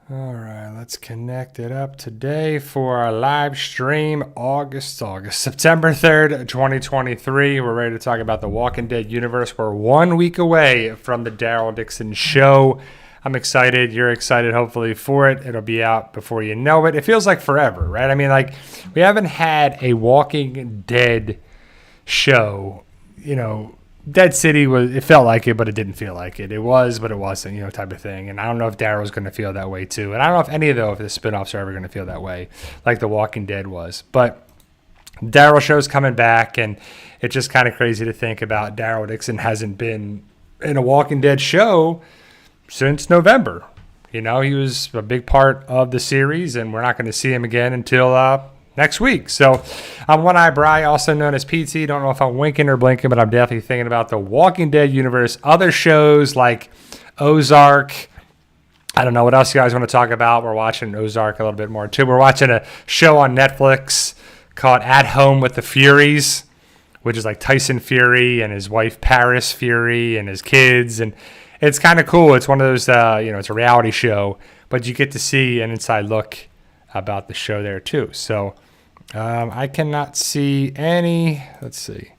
All right, let's connect it up today for our live stream, September 3rd, 2023. We're ready to talk about the Walking Dead universe. We're 1 week away from the Daryl Dixon show. I'm excited. You're excited, hopefully, for it. It'll be out before you know it. It feels like forever, right? I mean, like, we haven't had a Walking Dead show, Dead City it felt like it, but it didn't feel like it. It was, but it wasn't, type of thing. And I don't know if Daryl's going to feel that way too. And I don't know if any of the spinoffs are ever going to feel that way, like The Walking Dead was. But Daryl show's coming back, and it's just kind of crazy to think about Daryl Dixon hasn't been in a Walking Dead show since November. He was a big part of the series, and we're not going to see him again until next week. So I'm One Eye Bry, also known as PT. Don't know if I'm winking or blinking, but I'm definitely thinking about the Walking Dead universe, other shows like Ozark. I don't know what else you guys want to talk about. We're watching Ozark a little bit more too. We're watching a show on Netflix called At Home with the Furies, which is like Tyson Fury and his wife Paris Fury and his kids. And it's kind of cool. It's one of those, it's a reality show, but you get to see an inside look about the show there too. So I cannot see any. Let's see.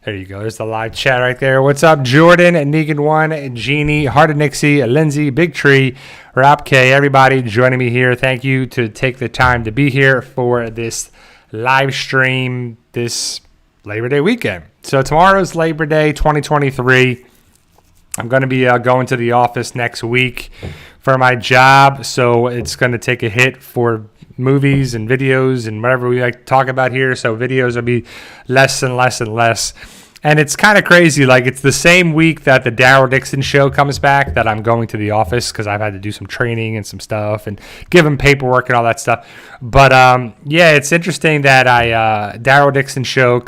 There you go. There's the live chat right there. What's up, Jordan, Negan1, Jeannie, Heart of Nixie, Lindsay, Big Tree, Rob K, everybody joining me here. Thank you to take the time to be here for this live stream this Labor Day weekend. So tomorrow's Labor Day 2023. I'm going to be going to the office next week for my job, so it's going to take a hit for movies and videos and whatever we like to talk about here. So videos will be less and less and less. And it's kind of crazy. Like, it's the same week that the Daryl Dixon show comes back that I'm going to the office because I've had to do some training and some stuff and give him paperwork and all that stuff. But, it's interesting that Daryl Dixon show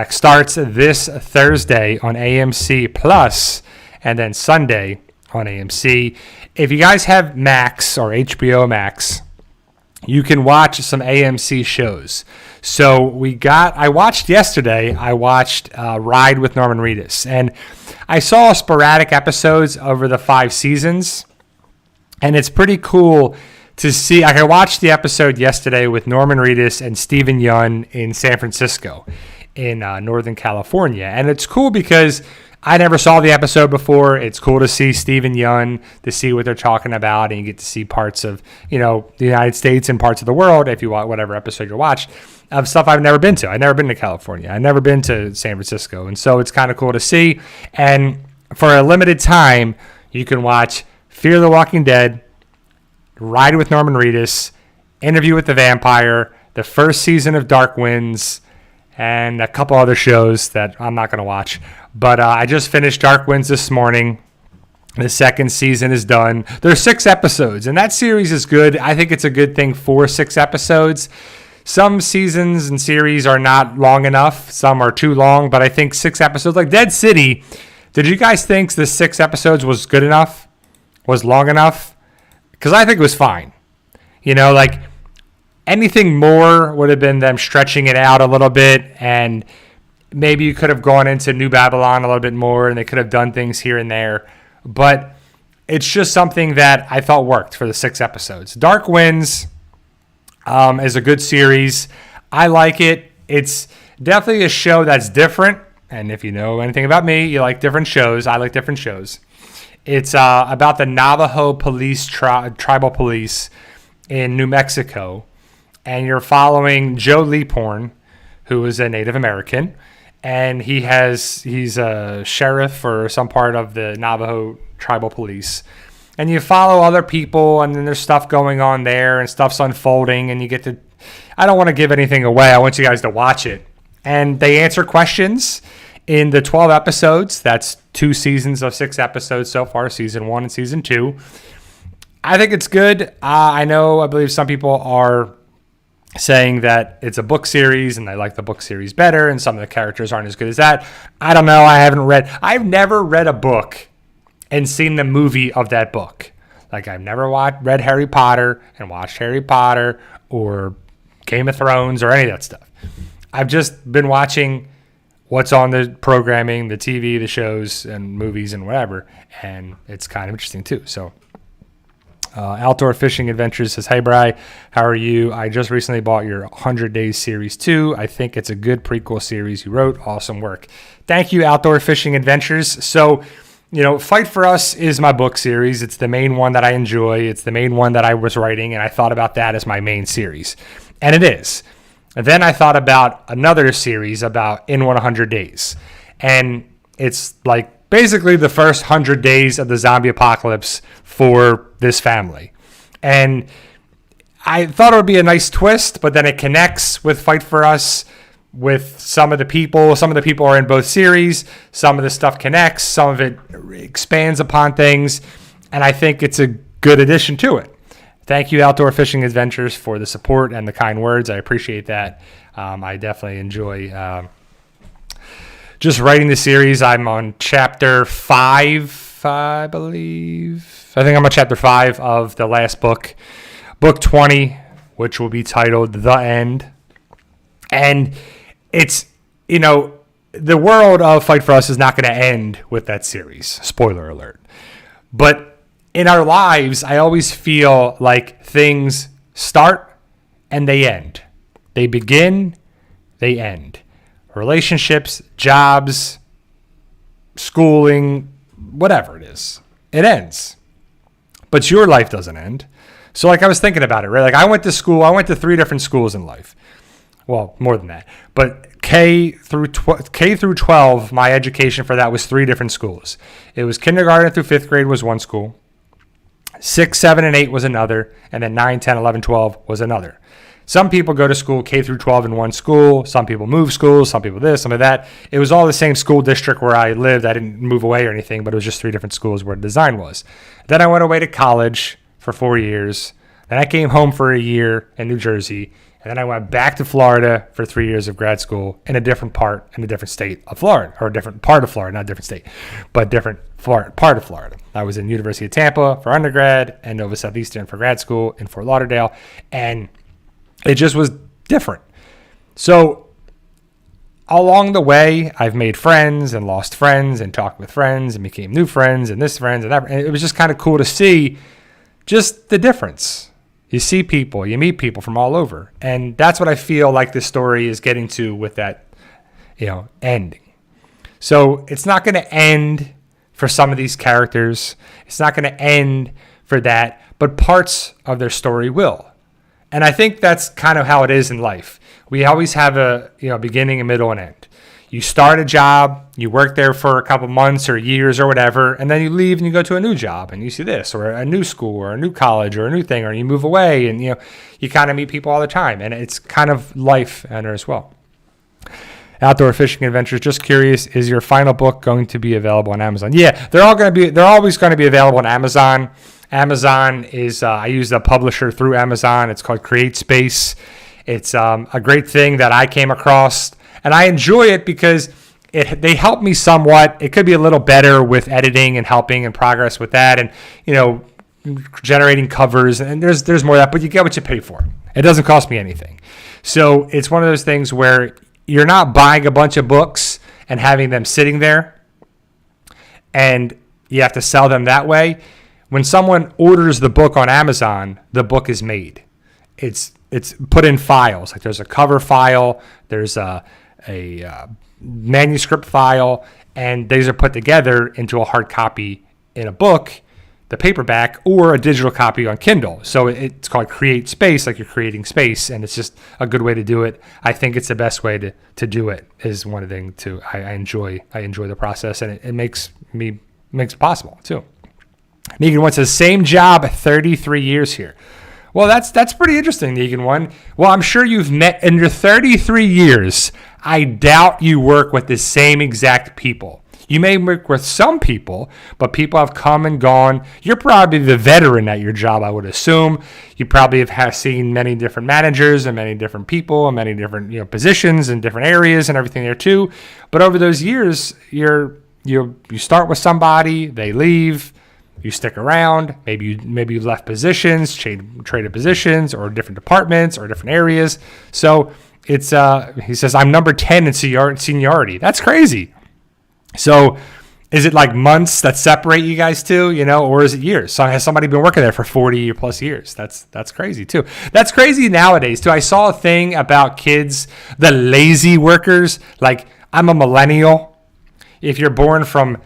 starts this Thursday on AMC Plus and then Sunday on AMC. If you guys have Max or HBO Max, you can watch some AMC shows. So I watched Ride with Norman Reedus, and I saw sporadic episodes over the 5 seasons, and it's pretty cool to see. I watched the episode yesterday with Norman Reedus and Stephen Yeun in San Francisco in Northern California, and it's cool because I never saw the episode before. It's cool to see Stephen Yeun, to see what they're talking about, and you get to see parts of, the United States and parts of the world, if you want whatever episode you watch, of stuff I've never been to. I've never been to California. I've never been to San Francisco. And so it's kind of cool to see. And for a limited time, you can watch Fear the Walking Dead, Ride with Norman Reedus, Interview with the Vampire, the first season of Dark Winds, and a couple other shows that I'm not going to watch. But I just finished Dark Winds this morning. The second season is done. There's 6 episodes, and that series is good. I think it's a good thing for 6 episodes. Some seasons and series are not long enough. Some are too long, but I think 6 episodes, like Dead City, did you guys think the 6 episodes was good enough? Was long enough? Because I think it was fine. Anything more would have been them stretching it out a little bit, and maybe you could have gone into New Babylon a little bit more, and they could have done things here and there. But it's just something that I thought worked for the 6 episodes. Dark Winds is a good series. I like it. It's definitely a show that's different. And if you know anything about me, you like different shows. I like different shows. It's about the Navajo police, tribal police in New Mexico. And you're following Joe Leaphorn, who is a Native American, and he's a sheriff for some part of the Navajo tribal police. And you follow other people, and then there's stuff going on there, and stuff's unfolding, and I don't want to give anything away. I want you guys to watch it. And they answer questions in the 12 episodes. That's 2 seasons of 6 episodes so far, season 1 and season 2. I think it's good. I believe some people are saying that it's a book series and they like the book series better and some of the characters aren't as good as that. I don't know. I've never read a book and seen the movie of that book. Like, I've never read Harry Potter and watched Harry Potter or Game of Thrones or any of that stuff. I've just been watching what's on the programming, the TV, the shows and movies and whatever. And it's kind of interesting too. So Outdoor Fishing Adventures says, hey, Bri, how are you? I just recently bought your 100 Days Series 2. I think it's a good prequel series you wrote. Awesome work. Thank you, Outdoor Fishing Adventures. So, Fight for Us is my book series. It's the main one that I enjoy. It's the main one that I was writing, and I thought about that as my main series. And it is. And then I thought about another series about In 100 Days. And it's like basically the first 100 days of the zombie apocalypse for this family. And I thought it would be a nice twist, but then it connects with Fight for Us with some of the people. Some of the people are in both series. Some of the stuff connects. Some of it expands upon things. And I think it's a good addition to it. Thank you, Outdoor Fishing Adventures, for the support and the kind words. I appreciate that. I definitely enjoy just writing the series. I'm on chapter 5, I believe. I think I'm on chapter 5 of the last book, book 20, which will be titled The End. And it's, the world of Fight for Us is not going to end with that series. Spoiler alert. But in our lives, I always feel like things start and they end. They begin, they end. Relationships, jobs, schooling, whatever it is, it ends. But your life doesn't end. So like I was thinking about it, right? Like I went to 3 different schools in life. Well, more than that. But K through 12, my education for that was 3 different schools. It was kindergarten through 5th grade was one school. 6, 7, and 8 was another. And then 9, 10, 11, 12 was another. Some people go to school K through 12 in one school. Some people move schools. Some people this, some of that. It was all the same school district where I lived. I didn't move away or anything, but it was just 3 different schools where the design was. Then I went away to college for 4 years. Then I came home for a year in New Jersey. And then I went back to Florida for 3 years of grad school in a different state of Florida, or a different part of Florida, not different state, but different part of Florida. I was in University of Tampa for undergrad and Nova Southeastern for grad school in Fort Lauderdale. And it just was different. So along the way, I've made friends and lost friends and talked with friends and became new friends and this friends and that. And it was just kind of cool to see just the difference. You see people, you meet people from all over. And that's what I feel like this story is getting to with that, ending. So it's not going to end for some of these characters. It's not going to end for that, but parts of their story will. And I think that's kind of how it is in life. We always have a beginning, a middle, and end. You start a job, you work there for a couple months or years or whatever, and then you leave and you go to a new job and you see this, or a new school or a new college or a new thing, or you move away and you kind of meet people all the time. And it's kind of life enter as well. Outdoor Fishing Adventures, just curious, is your final book going to be available on Amazon? Yeah, they're always going to be available on Amazon. Amazon is, I use a publisher through Amazon. It's called CreateSpace. It's a great thing that I came across, and I enjoy it because they help me somewhat. It could be a little better with editing and helping and progress with that, and generating covers, and there's more of that, but you get what you pay for. It doesn't cost me anything. So it's one of those things where you're not buying a bunch of books and having them sitting there, and you have to sell them that way. When someone orders the book on Amazon, the book is made. It's put in files. Like there's a cover file, there's a manuscript file, and these are put together into a hard copy in a book, the paperback, or a digital copy on Kindle. So it's called CreateSpace, like you're creating space, and it's just a good way to do it. I think it's the best way to do it. Is one thing too. I enjoy the process, and it makes it possible too. Negan One says, same job, 33 years here. Well, that's pretty interesting, Negan One. Well, I'm sure you've met in your 33 years. I doubt you work with the same exact people. You may work with some people, but people have come and gone. You're probably the veteran at your job, I would assume. You probably have seen many different managers and many different people and many different positions and different areas and everything there too. But over those years, you start with somebody, they leave. You stick around, maybe you left positions, traded positions, or different departments, or different areas. So it's he says, I'm number 10 in seniority. That's crazy. So Is it like months that separate you guys two, or is it years? So has somebody been working there for 40 or plus years? That's crazy too. That's crazy nowadays too. I saw a thing about kids, the lazy workers. Like, I'm a millennial. If you're born from,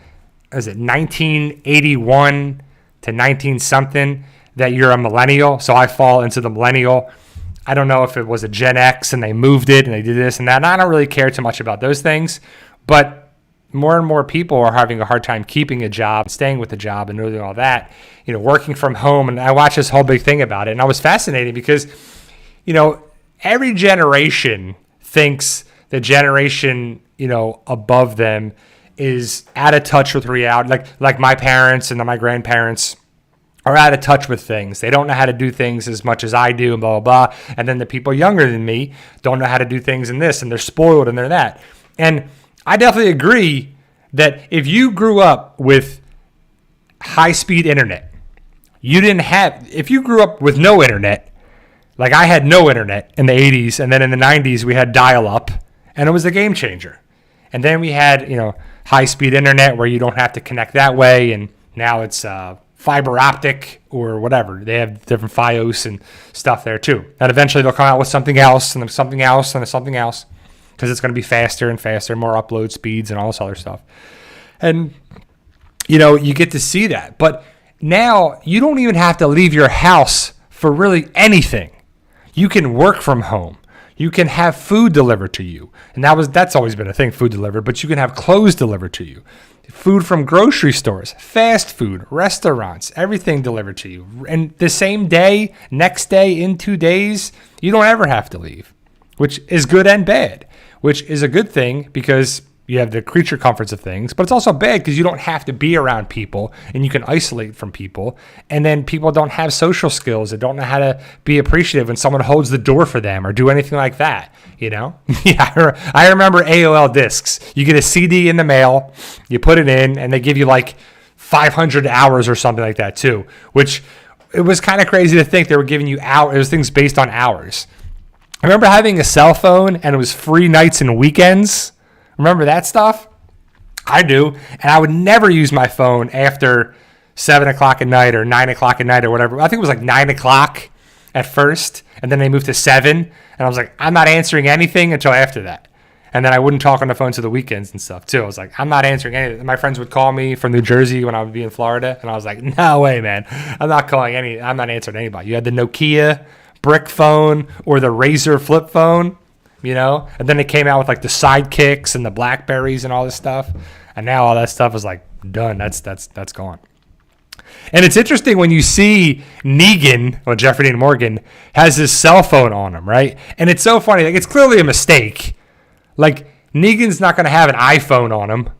1981 to 19 something, that you're a millennial. So I fall into the millennial. I don't know if it was a Gen X and they moved it and they did this and that. And I don't really care too much about those things, but more and more people are having a hard time keeping a job, staying with a job, and doing all that, working from home. And I watched this whole big thing about it, and I was fascinated because, every generation thinks the generation, above them is out of touch with reality. Like my parents and my grandparents are out of touch with things. They don't know how to do things as much as I do, and blah, blah, blah. And then the people younger than me don't know how to do things in this, and they're spoiled and they're that. And I definitely agree that if you grew up with high-speed internet, if you grew up with no internet, like I had no internet in the 80s, and then in the 90s we had dial-up, and it was a game changer. And then we had, high-speed internet where you don't have to connect that way, and now it's fiber optic or whatever. They have different FiOS and stuff there too. And eventually they'll come out with something else, and then something else, and then something else, because it's going to be faster and faster, more upload speeds and all this other stuff. And, you get to see that. But now you don't even have to leave your house for really anything. You can work from home. You can have food delivered to you. And that's always been a thing, food delivered. But you can have clothes delivered to you. Food from grocery stores, fast food, restaurants, everything delivered to you. And the same day, next day, in 2 days, you don't ever have to leave, which is good and bad. Which is a good thing because you have the creature comforts of things, but it's also bad because you don't have to be around people and you can isolate from people. And then people don't have social skills. They don't know how to be appreciative when someone holds the door for them or do anything like that, Yeah, I remember AOL discs. You get a CD in the mail, you put it in, and they give you like 500 hours or something like that too, which it was kind of crazy to think they were giving you hours. It was things based on hours. I remember having a cell phone and it was free nights and weekends. Remember that stuff? I do. And I would never use my phone after 7 o'clock at night or 9 o'clock at night or whatever. I think it was like 9 o'clock at first. And then they moved to 7. And I was like, I'm not answering anything until after that. And then I wouldn't talk on the phone to the weekends and stuff too. I was like, I'm not answering anything. My friends would call me from New Jersey when I would be in Florida. And I was like, no way, man. I'm not answering anybody. You had the Nokia brick phone or the Razor flip phone, and then it came out with like the Sidekicks and the Blackberries and all this stuff, and now all that stuff is like done. That's gone. And it's interesting when you see Negan, or Jeffrey Dean Morgan, has his cell phone on him, right? And it's so funny, like it's clearly a mistake. Like Negan's not going to have an iPhone on him,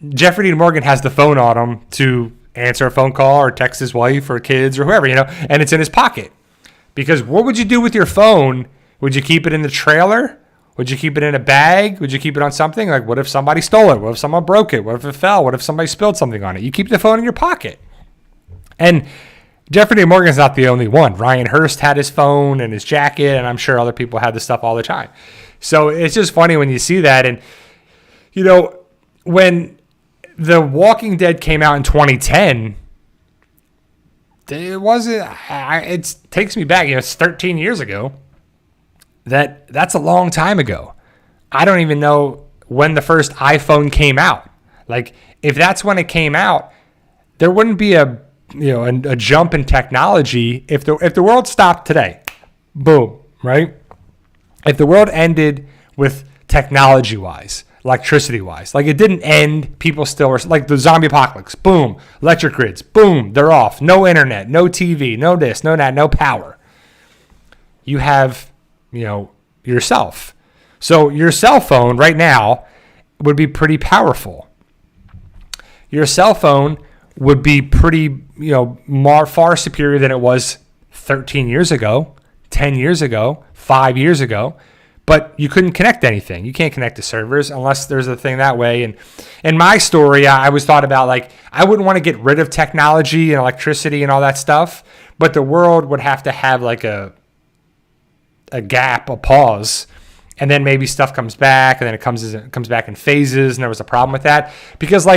Jeffrey Dean Morgan has the phone on him to answer a phone call or text his wife or kids or whoever, and it's in his pocket. Because what would you do with your phone? Would you keep it in the trailer? Would you keep it in a bag? Would you keep it on something? Like, what if somebody stole it? What if someone broke it? What if it fell? What if somebody spilled something on it? You keep the phone in your pocket. And Jeffrey Dean Morgan's not the only one. Ryan Hurst had his phone and his jacket, and I'm sure other people had this stuff all the time. So it's just funny when you see that. And, when The Walking Dead came out in 2010, it takes me back, it's 13 years ago. That's a long time ago. I don't even know when the first iPhone came out. Like, if that's when it came out, there wouldn't be a jump in technology. If the world stopped today, boom, right? If the world ended with technology-wise, electricity-wise, like it didn't end, people still were, like the zombie apocalypse, boom, electric grids, boom, they're off, no internet, no TV, no this, no that, no power. You have, yourself. So your cell phone right now would be pretty powerful. Your cell phone would be pretty, far superior than it was 13 years ago, 10 years ago, 5 years ago. But you couldn't connect anything. You can't connect to servers unless there's a thing that way. And in my story, I always thought about, like, I wouldn't want to get rid of technology and electricity and all that stuff, but the world would have to have like a gap, a pause, and then maybe stuff comes back, and then it comes back in phases, and there was a problem with that. Because,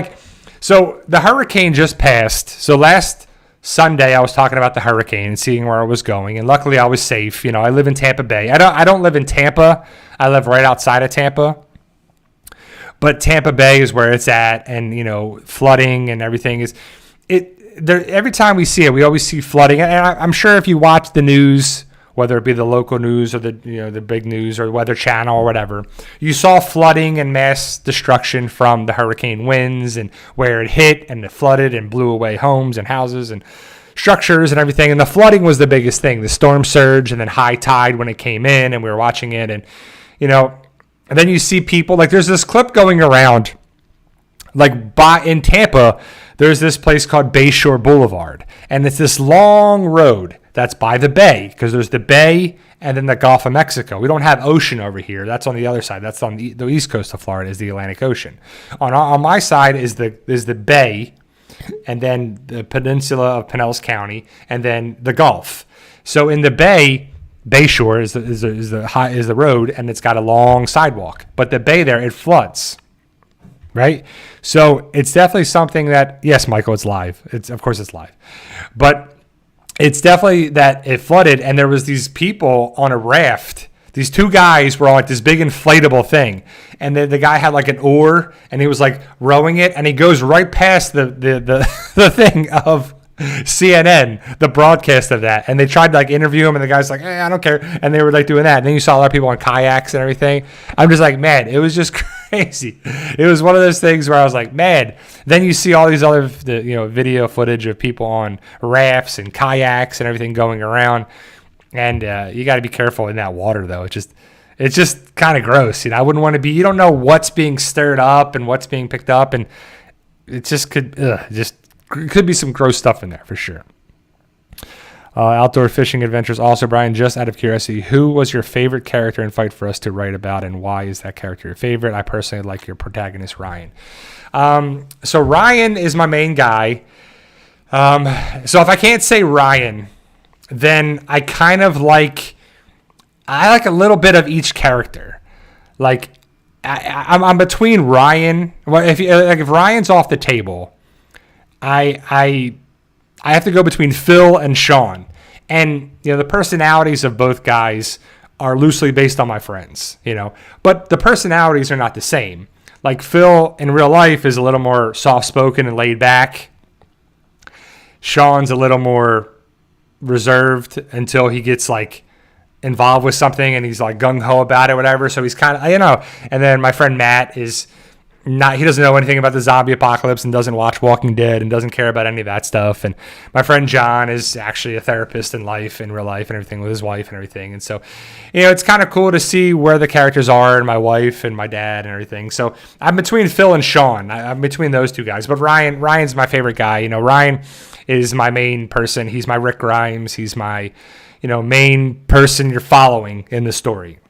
so the hurricane just passed. So last Sunday, I was talking about the hurricane and seeing where it was going, and luckily I was safe. I live in Tampa Bay. I don't live in Tampa. I live right outside of Tampa. But Tampa Bay is where it's at, and, flooding and everything is... Every time we see it, we always see flooding. And I'm sure if you watch the news, whether it be the local news or the big news or Weather Channel or whatever, you saw flooding and mass destruction from the hurricane winds and where it hit and it flooded and blew away homes and houses and structures and everything. And the flooding was the biggest thing, the storm surge and then high tide when it came in and we were watching it. And, and then you see people, there's this clip going around, in Tampa, there's this place called Bayshore Boulevard. And it's this long road that's by the bay, because there's the bay and then the Gulf of Mexico. We don't have ocean over here. That's on the other side. That's on the east coast of Florida is the Atlantic Ocean. On my side is the bay, and then the peninsula of Pinellas County, and then the Gulf. So in the bay, Bayshore is the road, and it's got a long sidewalk. But the bay there, it floods. Right? So it's definitely something that, yes, Michael, it's live. Of course it's live. But it's definitely that it flooded, and there was these people on a raft. These two guys were on this big inflatable thing. And the guy had an oar, and he was rowing it, and he goes right past the thing of CNN, the broadcast of that. And they tried to interview him, and the guy's like, hey, I don't care. And they were doing that. And then you saw a lot of people on kayaks and everything. I'm just man, it was just crazy. It was one of those things where I was man. Then you see all these other video footage of people on rafts and kayaks and everything going around. And you got to be careful in that water, though. It's just kind of gross. I wouldn't want to be. You don't know what's being stirred up and what's being picked up, and it just could be some gross stuff in there for sure. Outdoor fishing adventures. Also, Brian, just out of curiosity, who was your favorite character in Fight for Us to write about, and why is that character your favorite? I personally like your protagonist, Ryan. So Ryan is my main guy. So if I can't say Ryan, then I kind of like a little bit of each character. I'm between Ryan. Well, if Ryan's off the table, I have to go between Phil and Sean. And, the personalities of both guys are loosely based on my friends, But the personalities are not the same. Phil in real life is a little more soft-spoken and laid back. Sean's a little more reserved until he gets, involved with something and he's, gung-ho about it, whatever. So he's kind of, And then my friend Matt is... he doesn't know anything about the zombie apocalypse and doesn't watch Walking Dead and doesn't care about any of that stuff. And my friend John is actually a therapist in real life and everything with his wife and everything. And so, it's kind of cool to see where the characters are and my wife and my dad and everything. So I'm between Phil and Sean. I'm between those two guys. But Ryan's my favorite guy. Ryan is my main person. He's my Rick Grimes. He's my, main person you're following in the story.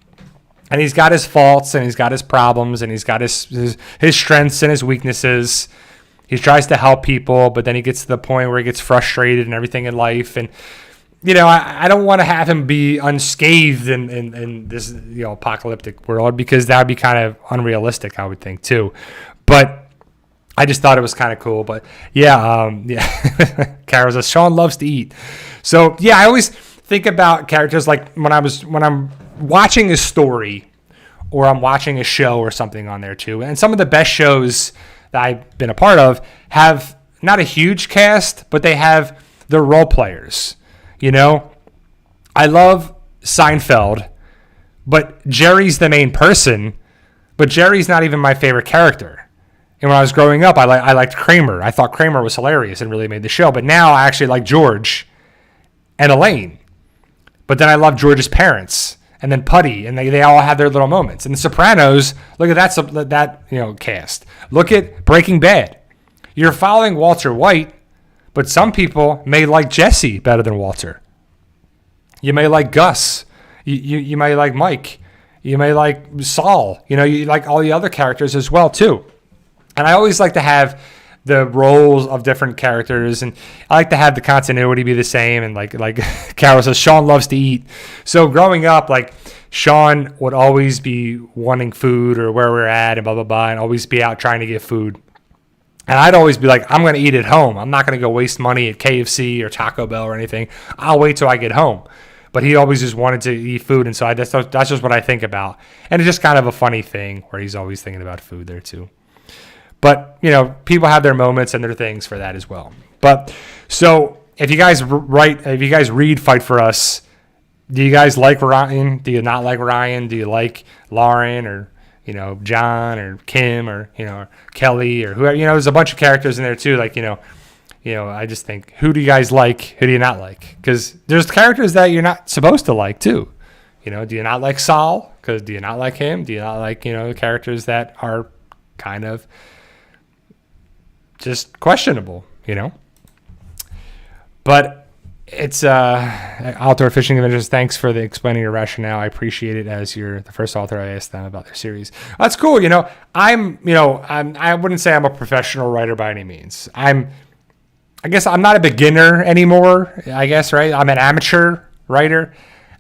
And he's got his faults and he's got his problems and he's got his strengths and his weaknesses. He tries to help people, but then he gets to the point where he gets frustrated and everything in life. And, I don't want to have him be unscathed in this, apocalyptic world, because that would be kind of unrealistic, I would think, too. But I just thought it was kind of cool. But, yeah. Carol says, Sean loves to eat. So, yeah, I always think about characters when I'm watching a story or I'm watching a show or something on there too. And some of the best shows that I've been a part of have not a huge cast, but they have their role players. I love Seinfeld, but Jerry's the main person, but Jerry's not even my favorite character. And when I was growing up, I liked Kramer. I thought Kramer was hilarious and really made the show. But now I actually like George and Elaine. But then I love George's parents. And then Putty, and they all have their little moments. And The Sopranos, look at that cast. Look at Breaking Bad. You're following Walter White, but some people may like Jesse better than Walter. You may like Gus. You may like Mike. You may like Saul. You like all the other characters as well too. And I always like to have the roles of different characters, and I like to have the continuity be the same. And like Carol says, Sean loves to eat. So growing up, Sean would always be wanting food or where we're at and blah, blah, blah, and always be out trying to get food. And I'd always be like, I'm going to eat at home. I'm not going to go waste money at KFC or Taco Bell or anything. I'll wait till I get home. But he always just wanted to eat food. And so that's just what I think about. And it's just kind of a funny thing where he's always thinking about food there too. But, people have their moments and their things for that as well. But so if you guys read Fight For Us, do you guys like Ryan? Do you not like Ryan? Do you like Lauren or John or Kim or Kelly or whoever? There's a bunch of characters in there too. Like I just think, who do you guys like? Who do you not like? Because there's characters that you're not supposed to like too. Do you not like Saul? Because do you not like him? Do you not like the characters that are kind of just questionable? But it's Outdoor Fishing Adventures. Thanks for explaining your rationale. I appreciate it. As you're the first author I asked them about their series. That's cool. I wouldn't say I'm a professional writer by any means. I guess I'm not a beginner anymore. I guess, right? I'm an amateur writer.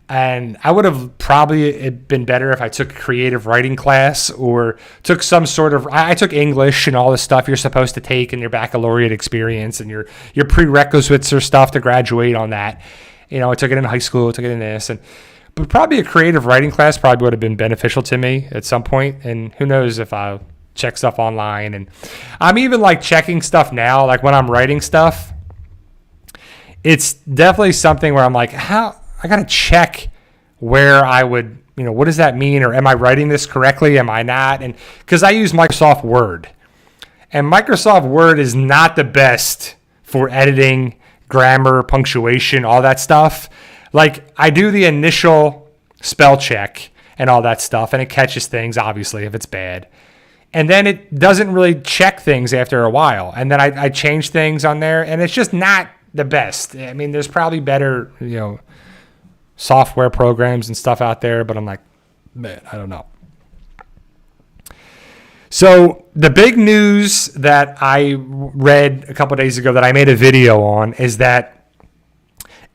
And I would have probably been better if I took a creative writing class or took some sort of, I took English and all the stuff you're supposed to take in your baccalaureate experience and your prerequisites or stuff to graduate on that. I took it in high school, I took it in this. But probably a creative writing class probably would have been beneficial to me at some point. And who knows if I'll check stuff online. And I'm even like checking stuff now, like when I'm writing stuff, it's definitely something where I'm like, I got to check where I would, what does that mean? Or am I writing this correctly? Am I not? And because I use Microsoft Word, and Microsoft Word is not the best for editing, grammar, punctuation, all that stuff. Like I do the initial spell check and all that stuff, and it catches things, obviously, if it's bad. And then it doesn't really check things after a while. And then I change things on there, and it's just not the best. I mean, there's probably better, software programs and stuff out there, but I'm like, man, I don't know. So the big news that I read a couple of days ago that I made a video on is that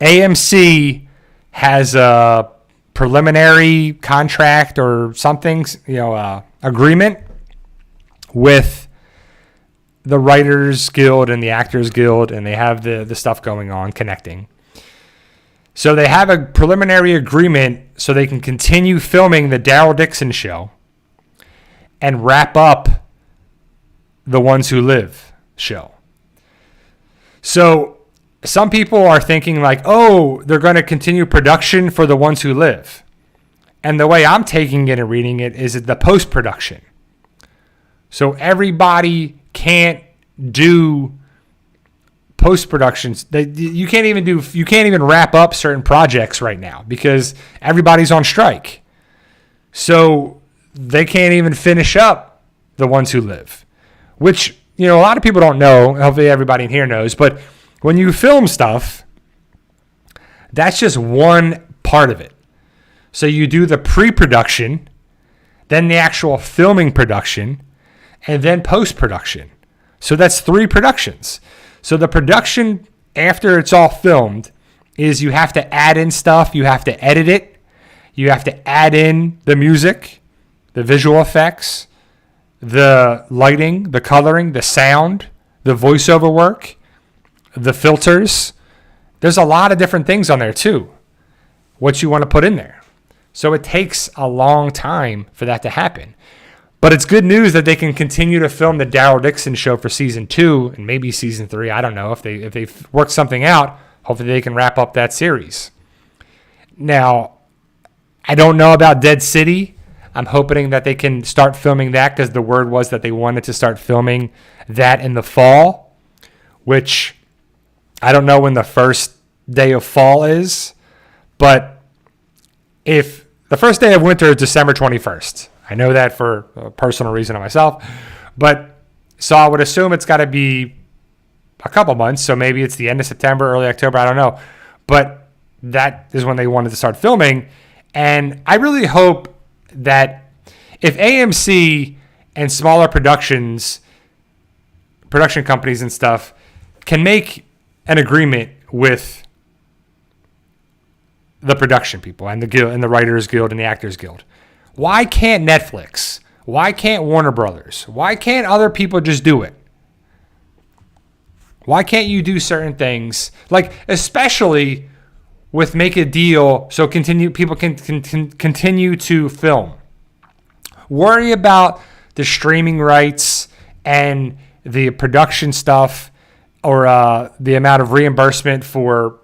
AMC has a preliminary contract or something, agreement with the Writers Guild and the Actors Guild, and they have the stuff going on connecting. So they have a preliminary agreement so they can continue filming the Daryl Dixon show and wrap up the Ones Who Live show. So some people are thinking like, oh, they're going to continue production for the Ones Who Live. And the way I'm taking it and reading it is the post-production. So everybody can't do post-productions. You can't even wrap up certain projects right now because everybody's on strike. So they can't even finish up the Ones Who Live, which, a lot of people don't know. Hopefully everybody in here knows, but when you film stuff, that's just one part of it. So you do the pre-production, then the actual filming production, and then post-production. So that's 3 productions. So the production after it's all filmed is you have to add in stuff. You have to edit it. You have to add in the music, the visual effects, the lighting, the coloring, the sound, the voiceover work, the filters. There's a lot of different things on there too, what you want to put in there. So it takes a long time for that to happen. But it's good news that they can continue to film the Daryl Dixon show for season 2 and maybe season 3. I don't know if they work something out. Hopefully they can wrap up that series. Now, I don't know about Dead City. I'm hoping that they can start filming that because the word was that they wanted to start filming that in the fall, which I don't know when the first day of fall is, but if the first day of winter is December 21st. I know that for a personal reason of myself, but so I would assume it's got to be a couple months. So maybe it's the end of September, early October. I don't know, but that is when they wanted to start filming. And I really hope that if AMC and smaller production companies and stuff can make an agreement with the production people and the guild and the Writers Guild and the Actors Guild. Why can't Netflix? Why can't Warner Brothers? Why can't other people just do it? Why can't you do certain things? Like, especially with make a deal so people can continue to film. Worry about the streaming rights and the production stuff, or the amount of reimbursement for,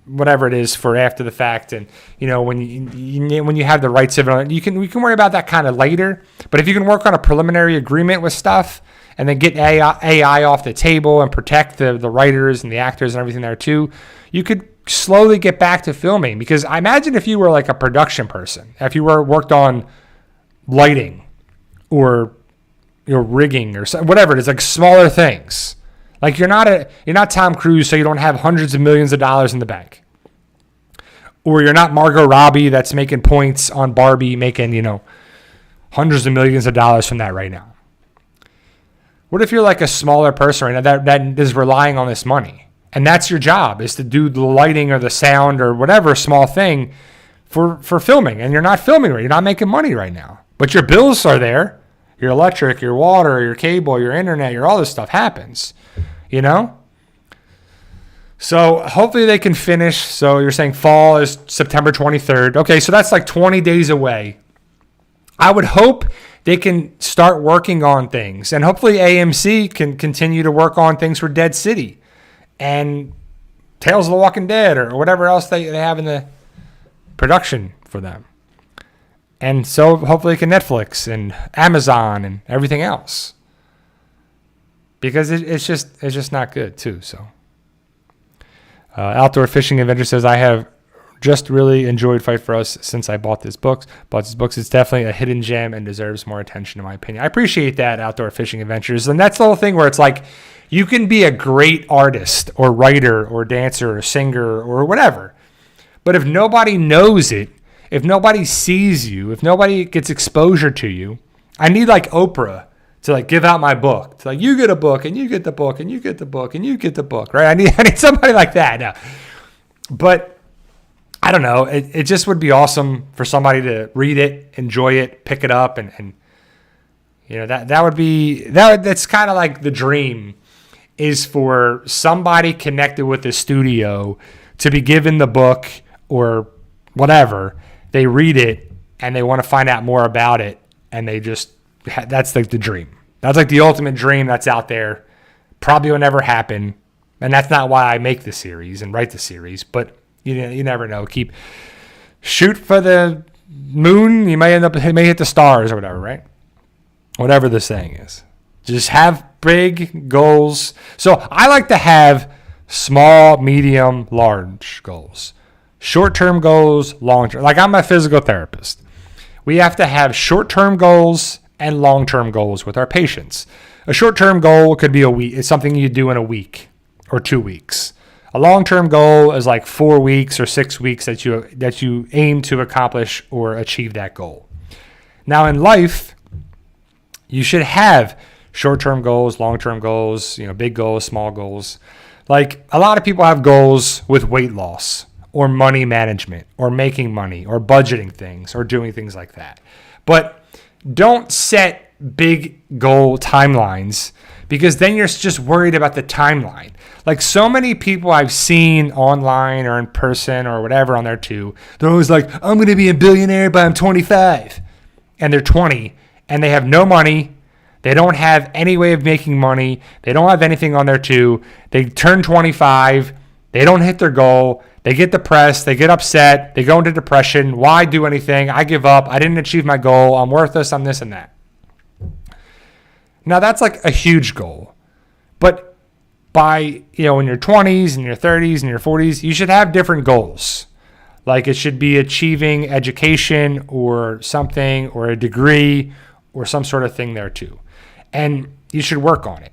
whatever it is for after the fact. And, when you have the rights of it, we can worry about that kind of later. But if you can work on a preliminary agreement with stuff and then get AI off the table and protect the writers and the actors and everything there too, you could slowly get back to filming. Because I imagine if you were like a production person, if you worked on lighting or rigging or whatever it is, like smaller things. Like you're not Tom Cruise, so you don't have hundreds of millions of dollars in the bank. Or you're not Margot Robbie that's making points on Barbie, making, hundreds of millions of dollars from that right now. What if you're like a smaller person right now that is relying on this money? And that's your job, is to do the lighting or the sound or whatever small thing for filming. And you're not filming right. You're not making money right now. But your bills are there. Your electric, your water, your cable, your internet, all this stuff happens. So hopefully they can finish. So you're saying fall is September 23rd. Okay, so that's like 20 days away. I would hope they can start working on things. And hopefully AMC can continue to work on things for Dead City and Tales of the Walking Dead or whatever else they have in the production for them. And so hopefully can Netflix and Amazon and everything else. Because it's just not good too. So Outdoor Fishing Adventure says, I have just really enjoyed Fight for Us since I bought this book. It's definitely a hidden gem and deserves more attention in my opinion. I appreciate that, Outdoor Fishing Adventures. And that's the whole thing where it's like you can be a great artist or writer or dancer or singer or whatever. But if nobody knows it, if nobody sees you, if nobody gets exposure to you, I need like Oprah to like give out my book. To like, you get a book and you get the book and you get the book and you get the book, right? I need somebody like that now. But I don't know. It just would be awesome for somebody to read it, enjoy it, pick it up, and that would be that's kind of like the dream, is for somebody connected with the studio to be given the book or whatever. They read it and they want to find out more about it, and that's like the dream. That's like the ultimate dream that's out there. Probably will never happen, and that's not why I make the series and write the series. But you never know. Shoot for the moon. You may hit the stars or whatever, right? Whatever the saying is. Just have big goals. So I like to have small, medium, large goals. Short-term goals, long-term. Like I'm a physical therapist. We have to have short-term goals and long-term goals with our patients. A short-term goal could be a week. It's something you do in a week or 2 weeks. A long-term goal is like 4 weeks or 6 weeks that you aim to accomplish or achieve that goal. Now in life, you should have short-term goals, long-term goals, big goals, small goals. Like a lot of people have goals with weight loss, or money management, or making money, or budgeting things, or doing things like that. But don't set big goal timelines, because then you're just worried about the timeline. Like so many people I've seen online or in person or whatever on there too, they're always like, I'm going to be a billionaire by I'm 25. And they're 20 and they have no money. They don't have any way of making money. They don't have anything on there too. They turn 25. They don't hit their goal. They get depressed. They get upset. They go into depression. Why do anything? I give up. I didn't achieve my goal. I'm worthless. I'm this and that. Now, that's like a huge goal. But by, in your 20s and your 30s and your 40s, you should have different goals. Like it should be achieving education or something or a degree or some sort of thing there too. And you should work on it.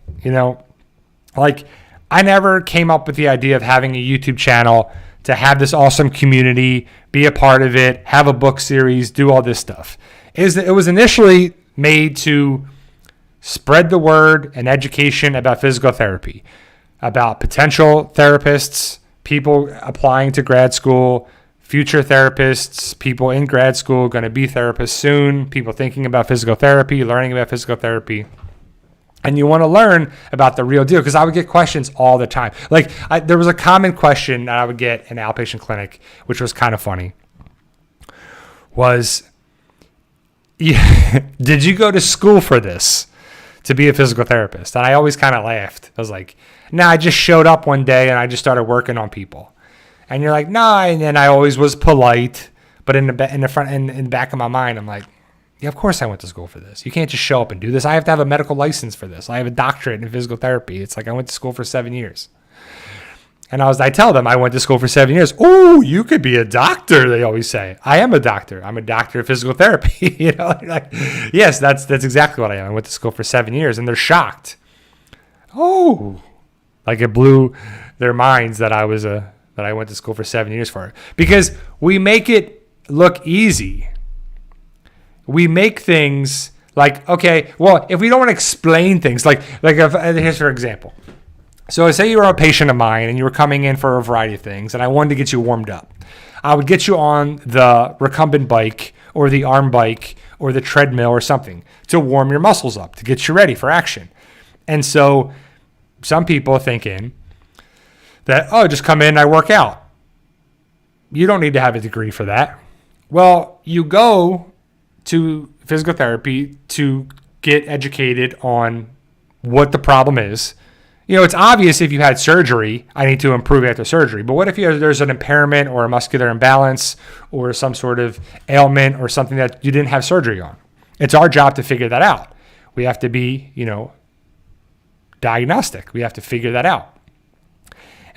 Like I never came up with the idea of having a YouTube channel to have this awesome community, be a part of it, have a book series, do all this stuff. It was initially made to spread the word and education about physical therapy, about potential therapists, people applying to grad school, future therapists, people in grad school, going to be therapists soon, people thinking about physical therapy, learning about physical therapy. And you want to learn about the real deal, because I would get questions all the time. Like there was a common question that I would get in an outpatient clinic, which was kind of funny, was, did you go to school for this, to be a physical therapist? And I always kind of laughed. I was like, nah, I just showed up one day and I just started working on people. And you're like, nah, and then I always was polite, but in the back of my mind, I'm like, yeah, of course I went to school for this. You can't just show up and do this. I have to have a medical license for this. I have a doctorate in physical therapy. It's like I went to school for 7 years. And I tell them I went to school for 7 years. Oh, you could be a doctor, they always say. I am a doctor. I'm a doctor of physical therapy. You know, like, yes, that's exactly what I am. I went to school for 7 years, and they're shocked. Oh, like it blew their minds that I went to school for 7 years for it. Because we make it look easy. We make things like, okay, well, if we don't want to explain things, like here's for example. So say you were a patient of mine and you were coming in for a variety of things, and I wanted to get you warmed up. I would get you on the recumbent bike or the arm bike or the treadmill or something to warm your muscles up, to get you ready for action. And so some people thinking that, oh, just come in and I work out. You don't need to have a degree for that. Well, you go to physical therapy to get educated on what the problem is. You know, it's obvious if you had surgery, I need to improve after surgery. But what if there's an impairment or a muscular imbalance or some sort of ailment or something that you didn't have surgery on? It's our job to figure that out. We have to be, diagnostic. We have to figure that out.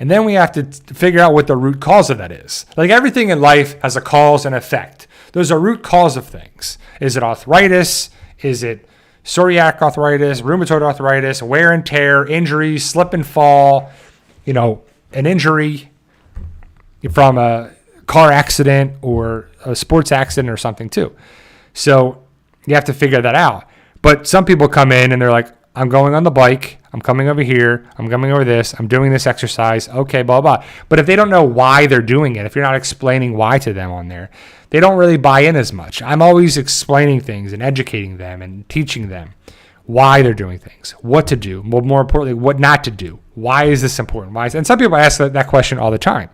And then we have to figure out what the root cause of that is. Like everything in life has a cause and effect. There's a root cause of things. Is it arthritis? Is it psoriatic arthritis, rheumatoid arthritis, wear and tear, injuries, slip and fall, an injury from a car accident or a sports accident or something too. So you have to figure that out. But some people come in and they're like, I'm going on the bike, I'm coming over here, I'm coming over this, I'm doing this exercise, okay, blah, blah. But if they don't know why they're doing it, if you're not explaining why to them on there, they don't really buy in as much. I'm always explaining things and educating them and teaching them why they're doing things, what to do, more importantly, what not to do. Why is this important? And some people ask that question all the time.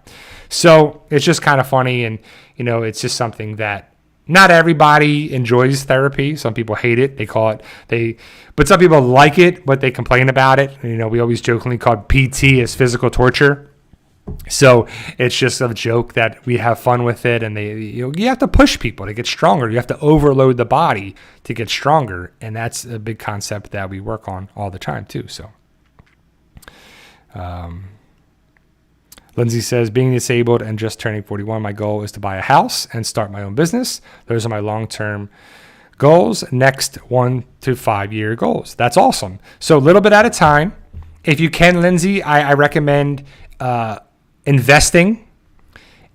So it's just kind of funny, and it's just something that not everybody enjoys therapy. Some people hate it. But some people like it, but they complain about it. We always jokingly call PT as physical torture. So it's just a joke that we have fun with it, and you have to push people to get stronger. You have to overload the body to get stronger, and that's a big concept that we work on all the time too. So, Lindsay says, being disabled and just turning 41, my goal is to buy a house and start my own business. Those are my long-term goals. Next 1 to 5 year goals. That's awesome. So a little bit at a time. If you can, Lindsay, I recommend investing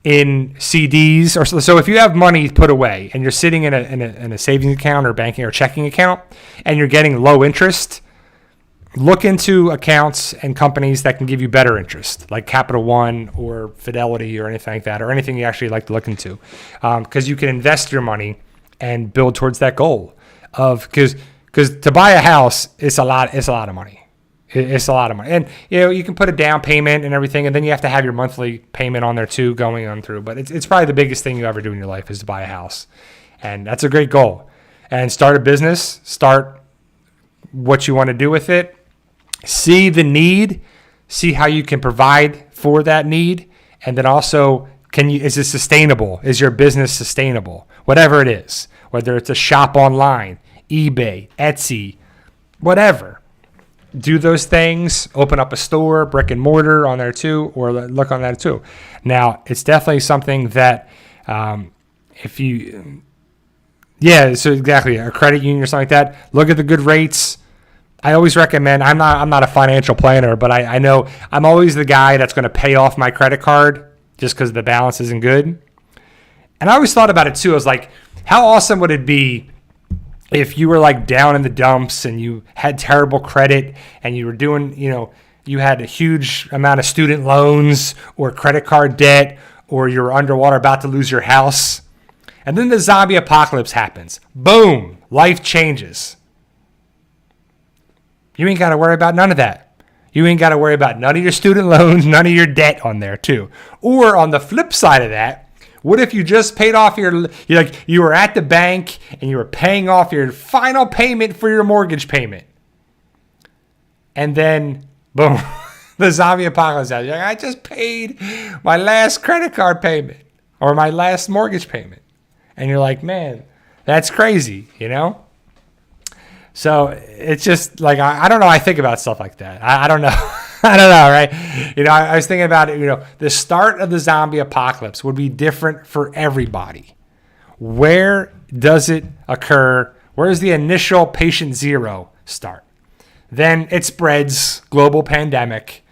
in CDs. So if you have money put away and you're sitting in a savings account or banking or checking account and you're getting low interest, look into accounts and companies that can give you better interest, like Capital One or Fidelity or anything like that, or anything you actually like to look into, because you can invest your money and build towards that goal because to buy a house, it's a lot of money. It's a lot of money. And, you can put a down payment and everything, and then you have to have your monthly payment on there too going on through. But it's probably the biggest thing you ever do in your life is to buy a house. And that's a great goal. And start a business, start what you want to do with it. See the need, see how you can provide for that need. And then also, is it sustainable? Is your business sustainable? Whatever it is, whether it's a shop online, eBay, Etsy, whatever. Do those things, open up a store, brick and mortar on there too, or look on that too. Now, it's definitely something that so exactly, a credit union or something like that, look at the good rates. I always recommend, I'm not a financial planner, but I know I'm always the guy that's going to pay off my credit card just because the balance isn't good. And I always thought about it too. I was like, how awesome would it be if you were like down in the dumps and you had terrible credit and you were doing, you had a huge amount of student loans or credit card debt, or you're underwater about to lose your house. And then the zombie apocalypse happens. Boom, life changes. You ain't got to worry about none of that. You ain't got to worry about none of your student loans, none of your debt on there too. Or on the flip side of that, what if you just paid off you were at the bank and you were paying off your final payment for your mortgage payment. And then, boom, the zombie apocalypse happens. You're like, I just paid my last credit card payment or my last mortgage payment. And you're like, man, that's crazy, you know? So it's just like, I don't know. I think about stuff like that. I don't know. I don't know, right? You know, I was thinking about it, you know, the start of the zombie apocalypse would be different for everybody. Where does it occur? Where does the initial patient zero start? Then it spreads, global pandemic.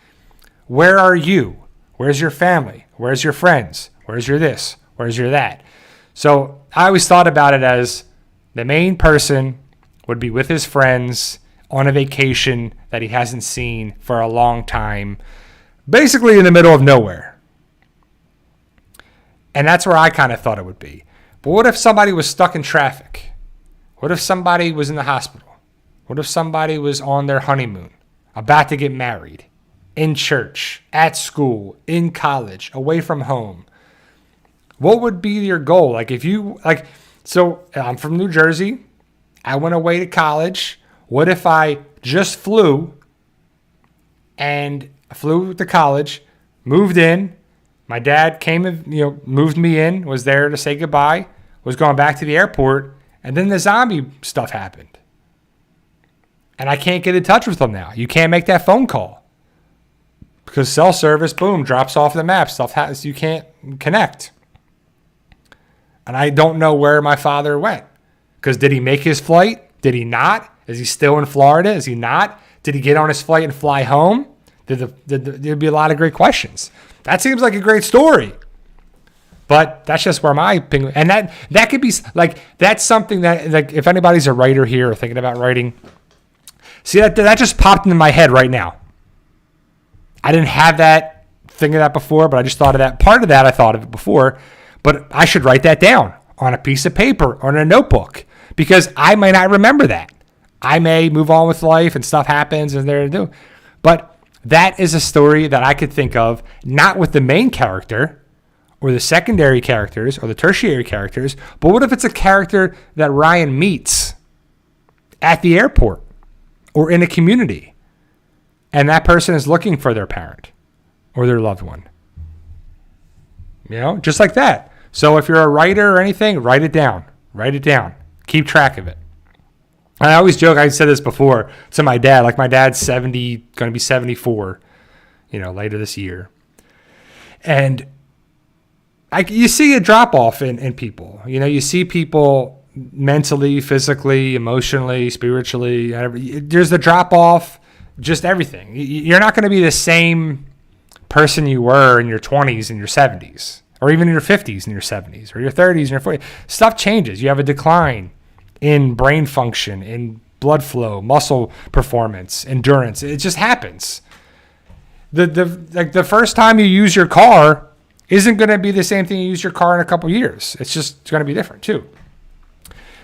Where are you? Where's your family? Where's your friends? Where's your this? Where's your that? So I always thought about it as the main person would be with his friends on a vacation that he hasn't seen for a long time, basically in the middle of nowhere. And that's where I kind of thought it would be. But what if somebody was stuck in traffic? What if somebody was in the hospital? What if somebody was on their honeymoon, about to get married, in church, at school, in college, away from home? What would be your goal? Like if you, like, so I'm from New Jersey. I went away to college. What if I just flew to college, moved in? My dad came and, moved me in, was there to say goodbye, was going back to the airport, and then the zombie stuff happened. And I can't get in touch with them now. You can't make that phone call because cell service, boom, drops off the map. You can't connect. And I don't know where my father went. Because did he make his flight? Did he not? Is he still in Florida? Is he not? Did he get on his flight and fly home? There'd be a lot of great questions. That seems like a great story. But that's just where my opinion. And that could be like, that's something that, like, if anybody's a writer here or thinking about writing, see, that just popped into my head right now. I didn't have that, think of that before, but I just thought of that. Part of that, I thought of it before, but I should write that down on a piece of paper or in a notebook because I may not remember that. I may move on with life and stuff happens and there to do. But that is a story that I could think of, not with the main character or the secondary characters or the tertiary characters, but what if it's a character that Ryan meets at the airport or in a community and that person is looking for their parent or their loved one? Just like that. So if you're a writer or anything, write it down. Write it down. Keep track of it. I always joke, I said this before to my dad, like my dad's 70, going to be 74, later this year. And you see a drop off in people. You see people mentally, physically, emotionally, spiritually. There's the drop off, just everything. You're not going to be the same person you were in your 20s and your 70s. Or even in your 50s and your 70s, or your 30s and your 40s. Stuff changes. You have a decline in brain function, in blood flow, muscle performance, endurance. It just happens. The first time you use your car isn't going to be the same thing you use your car in a couple years. It's just going to be different too.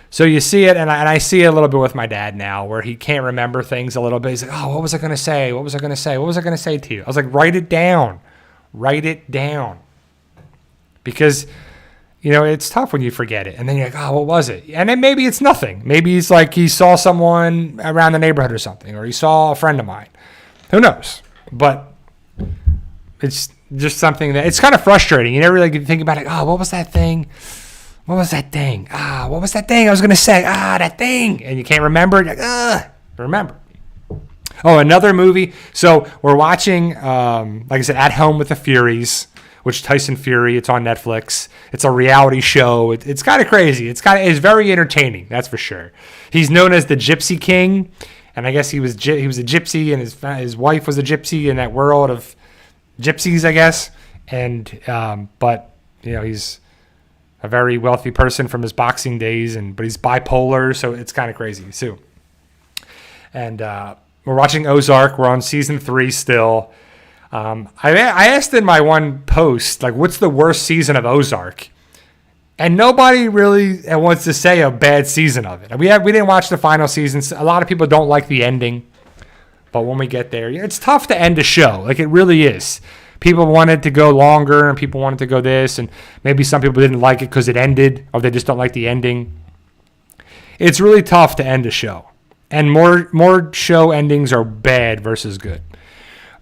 So you see it, and I see it a little bit with my dad now, where he can't remember things a little bit. He's like, oh, what was I going to say? What was I going to say? What was I going to say to you? I was like, write it down. Write it down. Because, it's tough when you forget it. And then you're like, oh, what was it? And then maybe it's nothing. Maybe it's like he saw someone around the neighborhood or something, or he saw a friend of mine. Who knows? But it's just something that, it's kind of frustrating. You never really think about it. Oh, what was that thing? What was that thing? What was that thing I was going to say? That thing. And you can't remember it. You're like, remember. Oh, another movie. So we're watching, like I said, At Home with the Furies, which Tyson Fury, it's on Netflix. It's a reality show. It's kind of crazy. It's very entertaining, that's for sure. He's known as the Gypsy King, and I guess he was a gypsy, and his wife was a gypsy in that world of gypsies, I guess. And but he's a very wealthy person from his boxing days, but he's bipolar, so it's kind of crazy too. And we're watching Ozark. We're on season 3 still. I asked in my one post, like, what's the worst season of Ozark? And nobody really wants to say a bad season of it. We didn't watch the final seasons. A lot of people don't like the ending. But when we get there, it's tough to end a show. Like, it really is. People wanted to go longer, and people wanted to go this, and maybe some people didn't like it because it ended, or they just don't like the ending. It's really tough to end a show. And more show endings are bad versus good.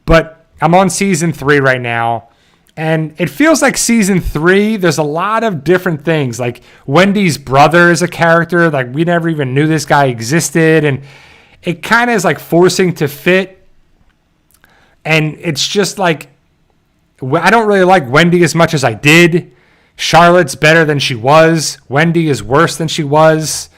But I'm on season 3 right now. And it feels like season 3, there's a lot of different things. Like Wendy's brother is a character. Like we never even knew this guy existed. And it kind of is like forcing to fit. And it's just like, I don't really like Wendy as much as I did. Charlotte's better than she was. Wendy is worse than she was.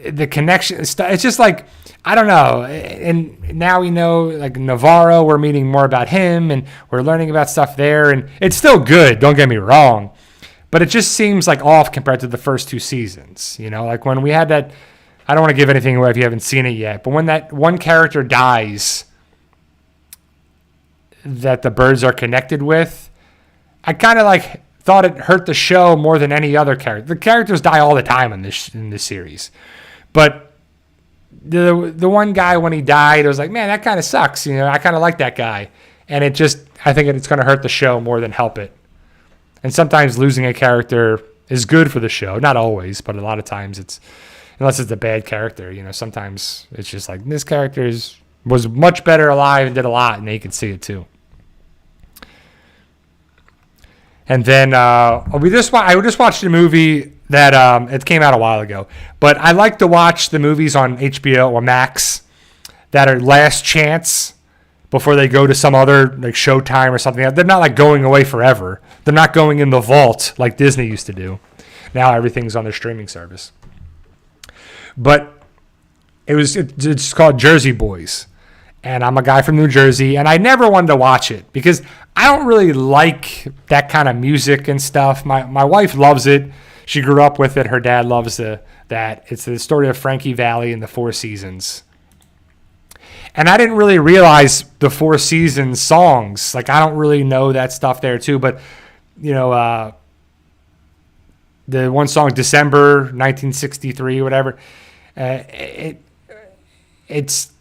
The connection, it's just like, I don't know. And now we know, like Navarro, we're meeting more about him and we're learning about stuff there. And it's still good, don't get me wrong. But it just seems like off compared to the first 2 seasons. You know, like when we had that, I don't want to give anything away if you haven't seen it yet, but when that one character dies that the birds are connected with, I kind of like thought it hurt the show more than any other character. The characters die all the time in this series. But the one guy, when he died, I was like, man, that kind of sucks. You know, I kind of like that guy. And I think it's going to hurt the show more than help it. And sometimes losing a character is good for the show. Not always, but a lot of times unless it's a bad character, you know, sometimes it's just like, this character was much better alive and did a lot, and they could see it too. And then I just watched a movie that it came out a while ago, but I like to watch the movies on HBO or Max that are last chance before they go to some other like Showtime or something. They're not like going away forever. They're not going in the vault like Disney used to do. Now everything's on their streaming service. But it's called Jersey Boys. And I'm a guy from New Jersey, and I never wanted to watch it because I don't really like that kind of music and stuff. My wife loves it. She grew up with it. Her dad loves that. It's the story of Frankie Valli and the Four Seasons. And I didn't really realize the Four Seasons songs. Like, I don't really know that stuff there, too. But, you know, the one song, December 1963, whatever, it's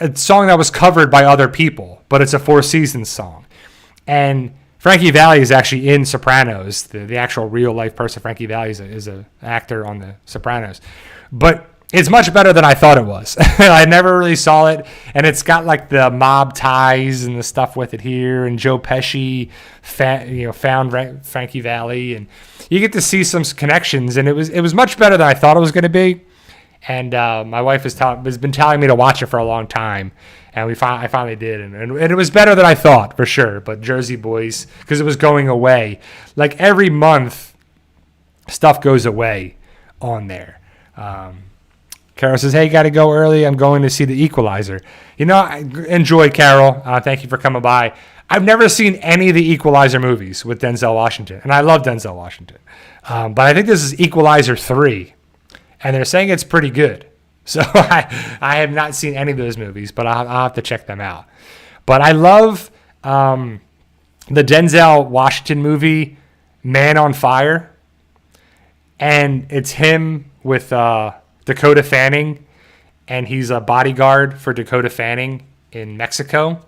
a song that was covered by other people, but it's a Four Seasons song. And Frankie Valli is actually in Sopranos. The actual real life person, Frankie Valli, is an actor on the Sopranos. But it's much better than I thought it was. I never really saw it, and it's got like the mob ties and the stuff with it here. And Joe Pesci, found Frankie Valli, and you get to see some connections. And it was much better than I thought it was going to be. And my wife has been telling me to watch it for a long time, and I finally did, and it was better than I thought for sure. But Jersey Boys, because it was going away, like every month, stuff goes away on there. Carol says, "Hey, got to go early. I'm going to see The Equalizer." You know, I enjoy Carol. Thank you for coming by. I've never seen any of the Equalizer movies with Denzel Washington, and I love Denzel Washington. But I think this is Equalizer 3. And they're saying it's pretty good. So I have not seen any of those movies, but I'll have to check them out. But I love the Denzel Washington movie, Man on Fire. And it's him with Dakota Fanning. And he's a bodyguard for Dakota Fanning in Mexico.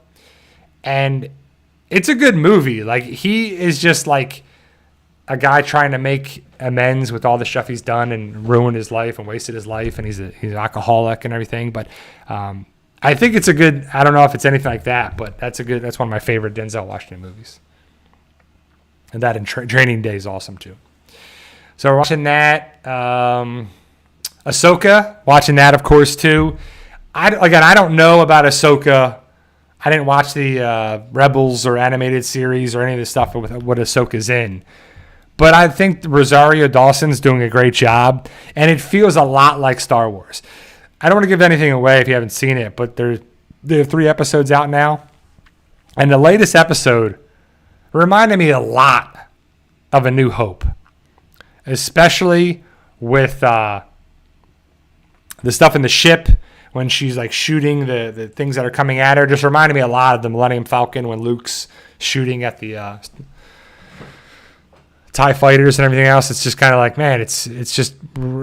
And it's a good movie. Like, he is just like a guy trying to make amends with all the stuff he's done and ruined his life and wasted his life, and he's an alcoholic and everything. But I think it's a good. I don't know if it's anything like that, but that's one of my favorite Denzel Washington movies. And that in Training Day is awesome too. So we're watching that. Ahsoka, watching that of course too. I don't know about Ahsoka. I didn't watch the Rebels or animated series or any of the stuff with what Ahsoka's in. But I think Rosario Dawson's doing a great job, and it feels a lot like Star Wars. I don't want to give anything away if you haven't seen it, but there are 3 episodes out now. And the latest episode reminded me a lot of A New Hope, especially with the stuff in the ship when she's like shooting the things that are coming at her. Just reminded me a lot of the Millennium Falcon when Luke's shooting at the TIE fighters and everything else. It's just kind of like, man, it's just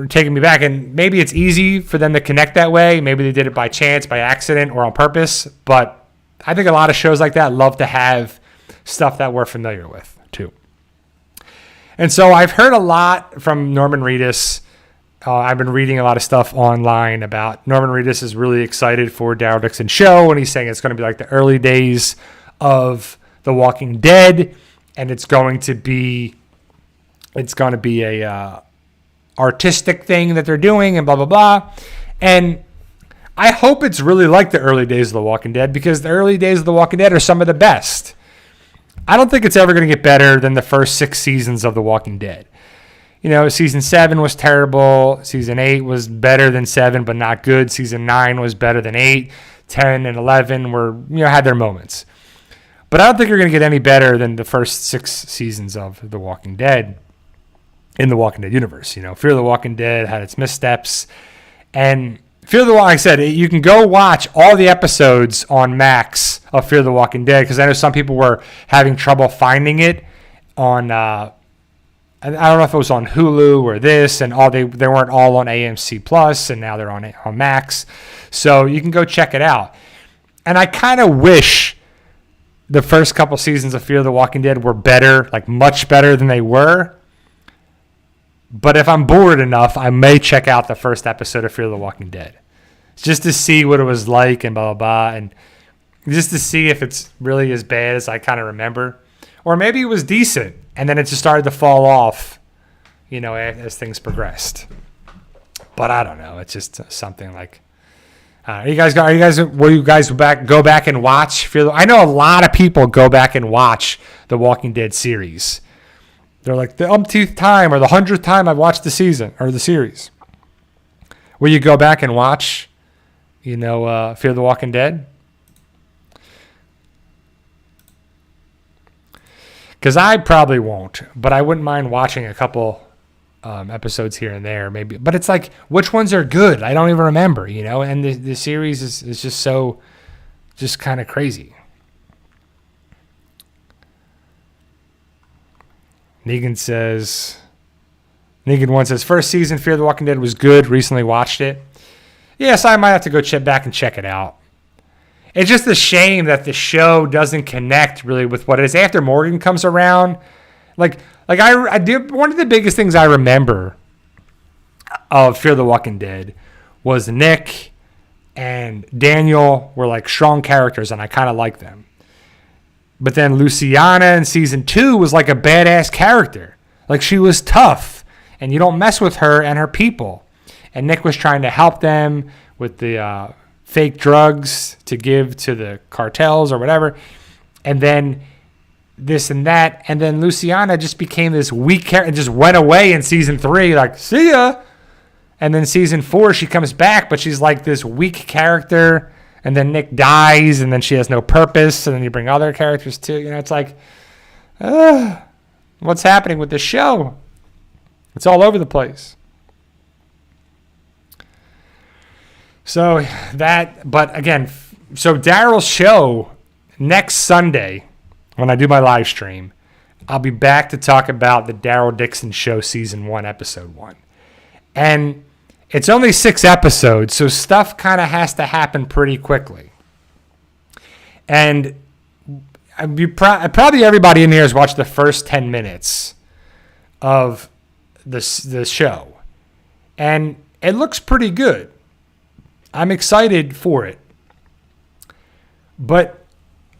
taking me back. And maybe it's easy for them to connect that way. Maybe they did it by chance, by accident, or on purpose. But I think a lot of shows like that love to have stuff that we're familiar with too. And so I've heard a lot from Norman Reedus. I've been reading a lot of stuff online about Norman Reedus is really excited for Daryl Dixon's show, and he's saying it's going to be like the early days of The Walking Dead, and it's going to be a artistic thing that they're doing, and blah blah blah. And I hope it's really like the early days of The Walking Dead, because the early days of The Walking Dead are some of the best. I don't think it's ever going to get better than the first 6 seasons of The Walking Dead. You know, season 7 was terrible. Season 8 was better than 7, but not good. Season 9 was better than 8. 10 and 11 were, had their moments. But I don't think you're going to get any better than the first 6 seasons of The Walking Dead in the Walking Dead universe. Fear the Walking Dead had its missteps. And like I said, you can go watch all the episodes on Max of Fear the Walking Dead, because I know some people were having trouble finding it on, I don't know if it was on Hulu or this, and they weren't all on AMC Plus, and now they're on Max. So you can go check it out. And I kind of wish the first couple seasons of Fear the Walking Dead were better, like much better than they were. But if I'm bored enough, I may check out the first episode of Fear the Walking Dead, just to see what it was like and blah, blah, blah, and just to see if it's really as bad as I kind of remember. Or maybe it was decent, and then it just started to fall off, as things progressed. But I don't know. It's just something like, will you guys go back and watch I know a lot of people go back and watch the Walking Dead series. They're like, the umpteenth time or the 100th time I've watched the season or the series. Will you go back and watch, Fear the Walking Dead? Because I probably won't, but I wouldn't mind watching a couple episodes here and there, maybe. But it's like, which ones are good? I don't even remember, And the series is just so, just kind of crazy. Negan one says, first season Fear the Walking Dead was good. Recently watched it. Yes, I might have to go back and check it out. It's just a shame that the show doesn't connect really with what it is after Morgan comes around. I did, one of the biggest things I remember of Fear the Walking Dead was Nick and Daniel were like strong characters, and I kind of liked them. But then Luciana in season 2 was like a badass character. Like, she was tough, and you don't mess with her and her people. And Nick was trying to help them with the fake drugs to give to the cartels or whatever. And then this and that. And then Luciana just became this weak character and just went away in season 3. Like, see ya. And then season 4, she comes back, but she's like this weak character. And then Nick dies, and then she has no purpose. And then you bring other characters too. It's like, what's happening with this show? It's all over the place. So but again, so Daryl's show next Sunday, when I do my live stream, I'll be back to talk about the Daryl Dixon Show Season 1, Episode 1. And it's only 6 episodes, so stuff kind of has to happen pretty quickly. And probably everybody in here has watched the first 10 minutes of the show. And it looks pretty good. I'm excited for it. But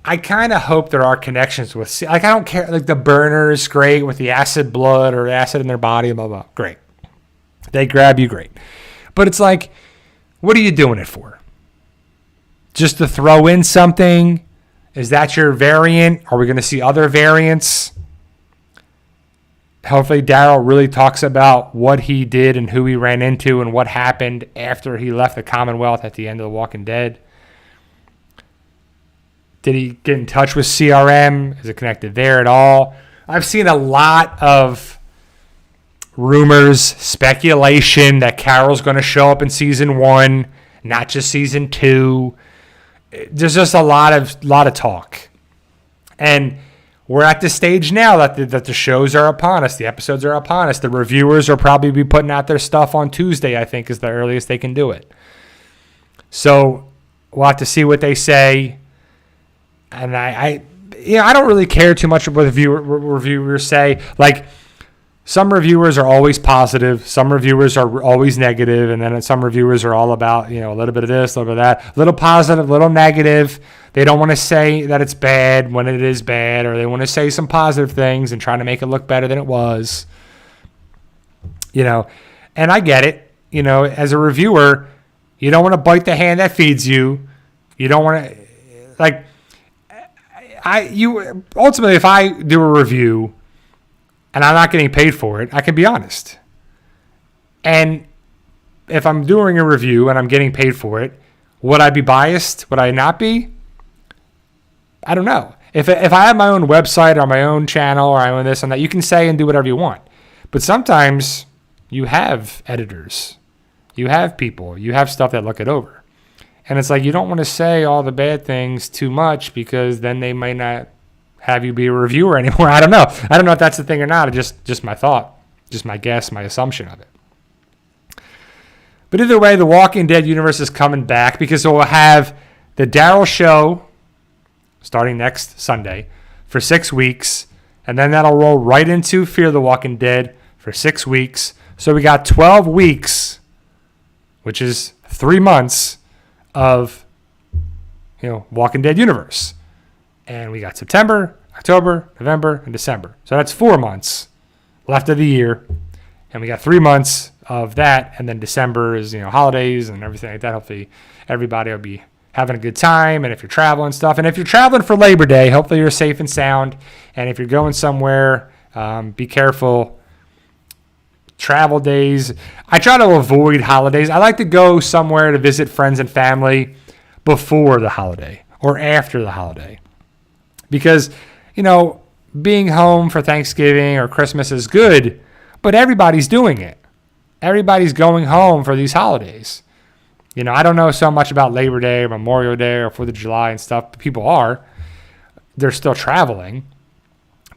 I kind of hope there are connections with... I don't care. Like, the burner is great with the acid blood or acid in their body, blah, blah. Great. They grab you, great. But it's like, what are you doing it for? Just to throw in something? Is that your variant? Are we going to see other variants? Hopefully Daryl really talks about what he did and who he ran into and what happened after he left the Commonwealth at the end of The Walking Dead. Did he get in touch with CRM? Is it connected there at all? I've seen a lot of rumors, speculation that Carol's going to show up in season 1 not just season 2. There's just a lot of talk. And we're at the stage now that the shows are upon us. The episodes are upon us. The reviewers will probably be putting out their stuff on Tuesday, I think, is the earliest they can do it. So we'll have to see what they say. And I don't really care too much what reviewers say. Like, some reviewers are always positive. Some reviewers are always negative. And then some reviewers are all about, a little bit of this, a little bit of that, a little positive, a little negative. They don't want to say that it's bad when it is bad, or they want to say some positive things and try to make it look better than it was. And I get it. As a reviewer, you don't want to bite the hand that feeds you. You don't want to, ultimately, if I do a review and I'm not getting paid for it, I can be honest. And if I'm doing a review and I'm getting paid for it, would I be biased? Would I not be? I don't know. If I have my own website or my own channel or I own this and that, you can say and do whatever you want. But sometimes you have editors. You have people. You have stuff that look it over. And it's like, you don't want to say all the bad things too much, because then they might not have you be a reviewer anymore. I don't know. I don't know if that's the thing or not. It's just my thought, just my guess, my assumption of it. But either way, the Walking Dead universe is coming back, because we'll have the Daryl show starting next Sunday for 6 weeks. And then that'll roll right into Fear the Walking Dead for 6 weeks. So we got 12 weeks, which is 3 months of, Walking Dead universe. And we got September, October, November, and December. So that's 4 months left of the year. And we got 3 months of that. And then December is, holidays and everything like that. Hopefully everybody will be having a good time. And if you're traveling stuff, and if you're traveling for Labor Day, hopefully you're safe and sound. And if you're going somewhere, be careful. Travel days. I try to avoid holidays. I like to go somewhere to visit friends and family before the holiday or after the holiday. Because, being home for Thanksgiving or Christmas is good, but everybody's doing it. Everybody's going home for these holidays. I don't know so much about Labor Day or Memorial Day or 4th of July and stuff, but people are. They're still traveling.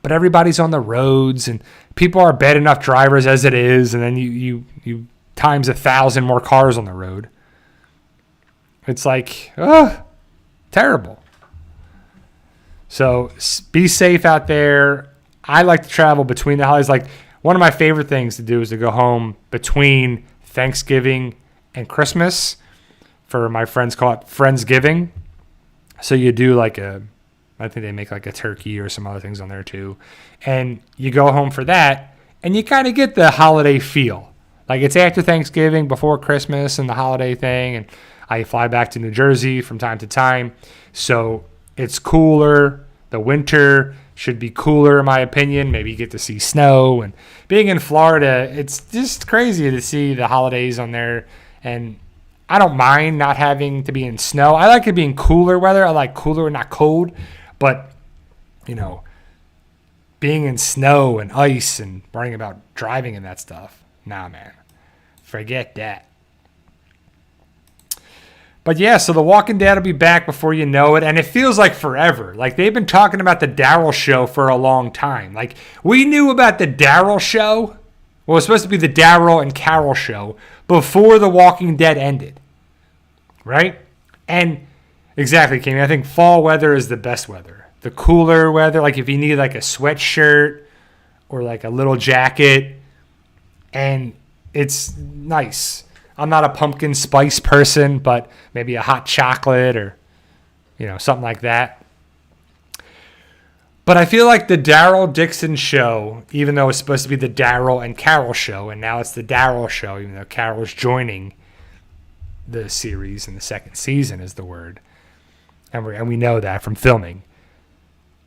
But everybody's on the roads, and people are bad enough drivers as it is, and then you times 1,000 more cars on the road. It's like, terrible. So be safe out there. I like to travel between the holidays. Like, one of my favorite things to do is to go home between Thanksgiving and Christmas. For my friends, call it Friendsgiving. So you do I think they make like a turkey or some other things on there too. And you go home for that, and you kind of get the holiday feel. Like, it's after Thanksgiving, before Christmas and the holiday thing. And I fly back to New Jersey from time to time. So it's cooler. The winter should be cooler, in my opinion. Maybe you get to see snow. And being in Florida, it's just crazy to see the holidays on there. And I don't mind not having to be in snow. I like it being cooler weather. I like cooler and not cold. But, being in snow and ice and worrying about driving and that stuff, nah, man. Forget that. But yeah, so The Walking Dead will be back before you know it, and it feels like forever. Like, they've been talking about the Daryl show for a long time. Like, we knew about the Daryl show. Well, it was supposed to be the Daryl and Carol show before The Walking Dead ended. Right? And exactly, Kimmy. I think fall weather is the best weather. The cooler weather, like if you need like a sweatshirt or like a little jacket, and it's nice. I'm not a pumpkin spice person, but maybe a hot chocolate or, something like that. But I feel like the Daryl Dixon show, even though it's supposed to be the Daryl and Carol show, and now it's the Daryl show, even though Carol's joining the series in the second season is the word. And we know that from filming.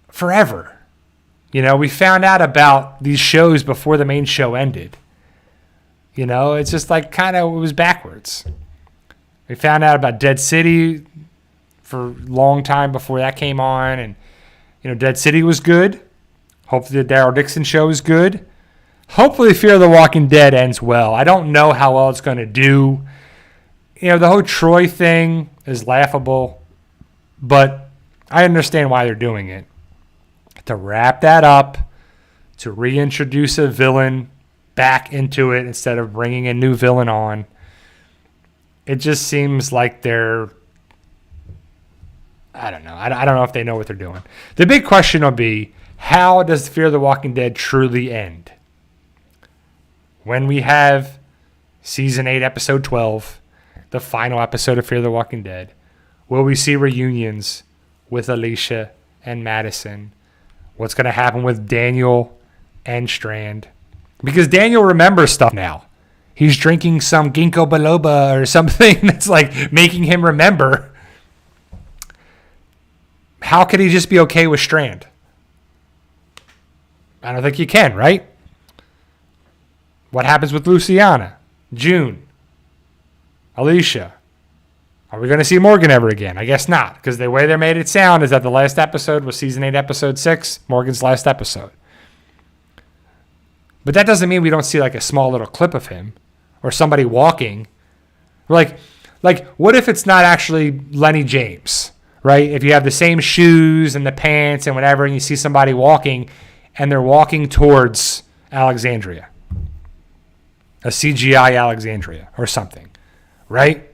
Forever. We found out about these shows before the main show ended. It's just like it was backwards. We found out about Dead City for a long time before that came on. And, Dead City was good. Hopefully the Daryl Dixon show is good. Hopefully Fear the Walking Dead ends well. I don't know how well it's going to do. the whole Troy thing is laughable, but I understand why they're doing it. To wrap that up, to reintroduce a villain back into it instead of bringing a new villain on. It just seems like they're, I don't know. I don't know if they know what they're doing. The big question will be, how does Fear the Walking Dead truly end? When we have Season 8, Episode 12, the final episode of Fear the Walking Dead, will we see reunions with Alicia and Madison? What's going to happen with Daniel and Strand? Because Daniel remembers stuff now. He's drinking some ginkgo biloba or something that's like making him remember. How could he just be okay with Strand? I don't think you can, right? What happens with Luciana, June, Alicia? Are we going to see Morgan ever again? I guess not, because the way they made it sound is that the last episode was Season 8, Episode 6, Morgan's last episode. But that doesn't mean we don't see like a small little clip of him or somebody walking. Like what if it's not actually Lenny James, right? If you have the same shoes and the pants and whatever, and you see somebody walking and they're walking towards Alexandria, a CGI Alexandria or something, right?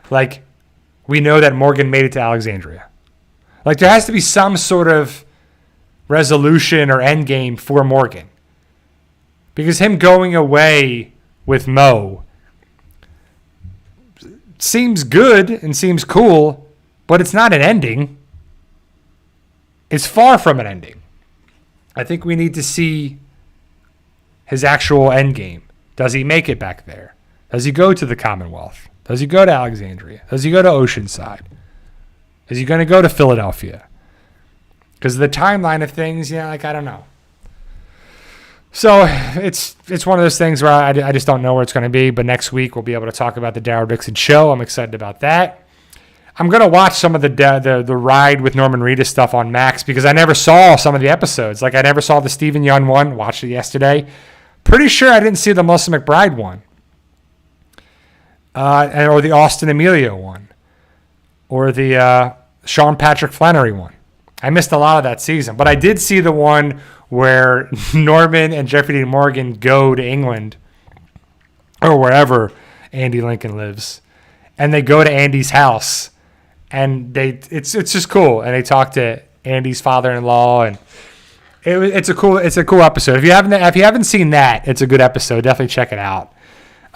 Like, we know that Morgan made it to Alexandria. Like, there has to be some sort of resolution or end game for Morgan. Because him going away with Mo seems good and seems cool, but it's not an ending. It's far from an ending. I think we need to see his actual end game. Does he make it back there? Does he go to the Commonwealth? Does he go to Alexandria? Does he go to Oceanside? Is he going to go to Philadelphia? Because the timeline of things, I don't know. So it's one of those things where I just don't know where it's going to be. But next week we'll be able to talk about the Daryl Dixon show. I'm excited about that. I'm going to watch some of the Ride with Norman Reedus stuff on Max because I never saw some of the episodes. Like I never saw the Stephen Yeun one. Watched it yesterday. Pretty sure I didn't see the Melissa McBride one. Or the Austin Emilio one. Or the Sean Patrick Flannery one. I missed a lot of that season. But I did see the one where Norman and Jeffrey Dean Morgan go to England or wherever Andy Lincoln lives. And they go to Andy's house. And it's just cool. And they talk to Andy's father-in-law. And it's a cool episode. If you haven't seen that, it's a good episode. Definitely check it out.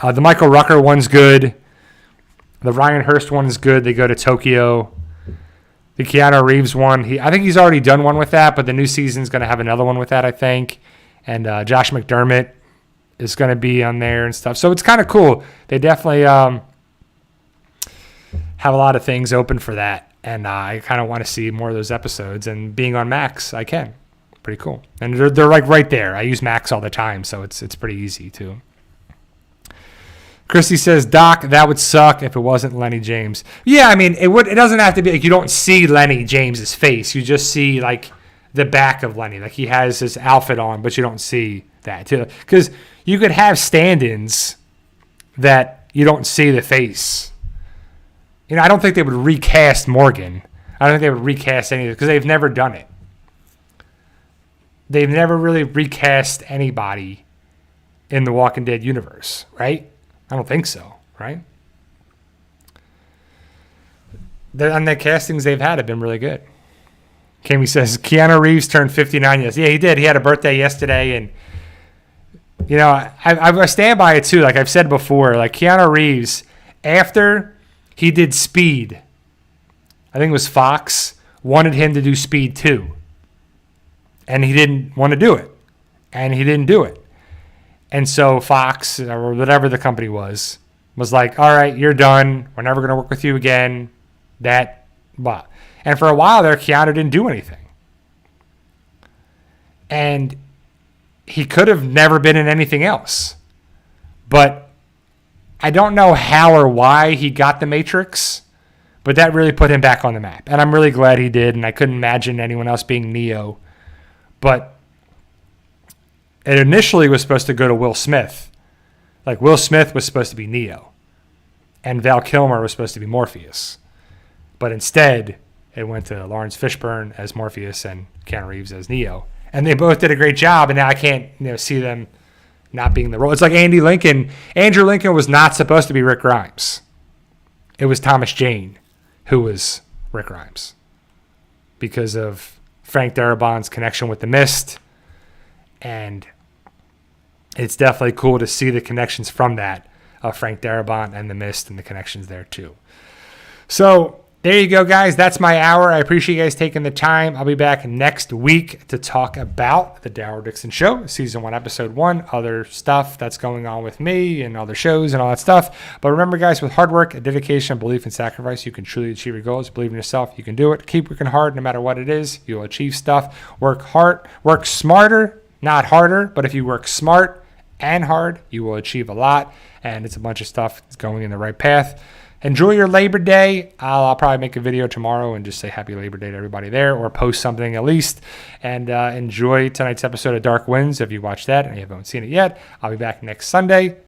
The Michael Rucker one's good. The Ryan Hurst one is good. They go to Tokyo. The Keanu Reeves one, I think he's already done one with that, but the new season's going to have another one with that, I think. And Josh McDermott is going to be on there and stuff. So it's kind of cool. They definitely have a lot of things open for that. And I kind of want to see more of those episodes. And being on Max, I can. Pretty cool. And they're like right there. I use Max all the time, so it's pretty easy too. Christy says, Doc, that would suck if it wasn't Lenny James. Yeah, I mean, it doesn't have to be like you don't see Lenny James's face. You just see like the back of Lenny. Like he has his outfit on, but you don't see that too. Because you could have stand-ins that you don't see the face. I don't think they would recast Morgan. I don't think they would recast any of it because they've never done it. They've never really recast anybody in the Walking Dead universe, right? I don't think so, right? And the castings they've had have been really good. Kami says, Keanu Reeves turned 59 years. Yeah, he did. He had a birthday yesterday. And, I stand by it too. Like I've said before, like Keanu Reeves, after he did Speed, I think it was Fox, wanted him to do Speed 2. And he didn't want to do it. And he didn't do it. And so Fox, or whatever the company was like, all right, you're done. We're never going to work with you again. Blah. And for a while there, Keanu didn't do anything. And he could have never been in anything else. But I don't know how or why he got The Matrix, but that really put him back on the map. And I'm really glad he did, and I couldn't imagine anyone else being Neo. But it initially was supposed to go to Will Smith. Like, Will Smith was supposed to be Neo. and Val Kilmer was supposed to be Morpheus. But instead, it went to Lawrence Fishburne as Morpheus and Keanu Reeves as Neo. And they both did a great job, and now I can't see them not being the role. It's like Andrew Lincoln was not supposed to be Rick Grimes. It was Thomas Jane who was Rick Grimes because of Frank Darabont's connection with the Mist. And it's definitely cool to see the connections from that of Frank Darabont and the Mist and the connections there too. So there you go, guys. That's my hour. I appreciate you guys taking the time. I'll be back next week to talk about the Daryl Dixon Show, Season 1, Episode 1, other stuff that's going on with me and other shows and all that stuff. But remember, guys, with hard work, dedication, belief, and sacrifice, you can truly achieve your goals. Believe in yourself. You can do it. Keep working hard no matter what it is. You'll achieve stuff. Work hard. Work smarter, not harder. But if you work smart and hard, you will achieve a lot. And it's a bunch of stuff that's going in the right path. Enjoy your Labor Day. I'll probably make a video tomorrow and just say Happy Labor Day to everybody there, or post something at least. And enjoy tonight's episode of Dark Winds if you watched that and you haven't seen it yet. I'll be back next Sunday.